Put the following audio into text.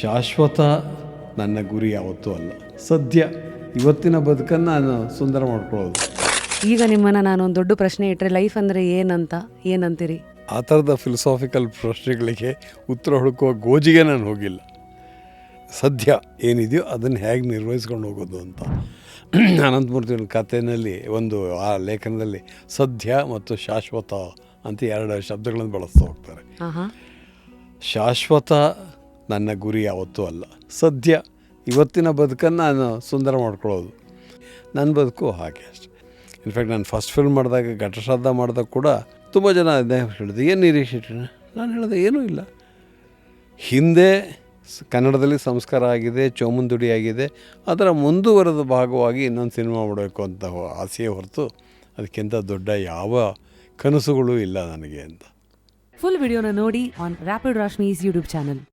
ಶಾಶ್ವತ ನನ್ನ ಗುರಿ ಯಾವತ್ತೂ ಅಲ್ಲ. ಸದ್ಯ ಇವತ್ತಿನ ಬದುಕನ್ನು ನಾನು ಸುಂದರ ಮಾಡ್ಕೊಳ್ಳೋದು. ಈಗ ನಿಮ್ಮನ್ನು ನಾನೊಂದು ದೊಡ್ಡ ಪ್ರಶ್ನೆ ಇಟ್ಟರೆ ಲೈಫ್ ಅಂದರೆ ಏನಂತೀರಿ? ಆ ಥರದ ಫಿಲಸಾಫಿಕಲ್ ಪ್ರಶ್ನೆಗಳಿಗೆ ಉತ್ತರ ಹುಡುಕುವ ಗೋಜಿಗೆ ನಾನು ಹೋಗಿಲ್ಲ. ಸದ್ಯ ಏನಿದೆಯೋ ಅದನ್ನು ಹೇಗೆ ನಿರ್ವಹಿಸ್ಕೊಂಡು ಹೋಗೋದು ಅಂತ. ಅನಂತಮೂರ್ತಿ ಕಥೆಯಲ್ಲಿ ಆ ಲೇಖನದಲ್ಲಿ ಸದ್ಯ ಮತ್ತು ಶಾಶ್ವತ ಅಂತ 2 ಶಬ್ದಗಳನ್ನು ಬಳಸ್ತಾ ಹೋಗ್ತಾರೆ. ಶಾಶ್ವತ ನನ್ನ ಗುರಿ ಯಾವತ್ತೂ ಅಲ್ಲ. ಸದ್ಯ ಇವತ್ತಿನ ಬದುಕನ್ನು ನಾನು ಸುಂದರ ಮಾಡ್ಕೊಳ್ಳೋದು. ನನ್ನ ಬದುಕು ಹಾಗೆ ಅಷ್ಟೆ. ಇನ್ಫ್ಯಾಕ್ಟ್ ನಾನು ಫಸ್ಟ್ ಫಿಲ್ಮ್ ಮಾಡಿದಾಗ ಘಟಶ್ರಾದ್ದ ಮಾಡಿದಾಗ ಕೂಡ ತುಂಬ ಜನ ಅದೇ ಹೇಳಿದೆ, ಏನು ನಿರೀಕ್ಷೆ ಇಟ್ಟರೆ? ನಾನು ಹೇಳಿದೆ ಏನೂ ಇಲ್ಲ. ಹಿಂದೆ ಕನ್ನಡದಲ್ಲಿ ಸಂಸ್ಕಾರ ಆಗಿದೆ, ಚೋಮುಂದುಡಿ ಆಗಿದೆ, ಅದರ ಮುಂದುವರೆದ ಭಾಗವಾಗಿ ಇನ್ನೊಂದು ಸಿನಿಮಾ ಮಾಡಬೇಕು ಅಂತ ಆಸೆಯೇ ಹೊರತು ಅದಕ್ಕಿಂತ ದೊಡ್ಡ ಯಾವ ಕನಸುಗಳು ಇಲ್ಲ ನನಗೆ ಅಂತ. ಫುಲ್ ವಿಡಿಯೋನ ನೋಡಿ ಆನ್ ರ್ಯಾಪಿಡ್ ರಾಶ್ಮೀಸ್ ಯೂಟ್ಯೂಬ್ ಚಾನಲ್.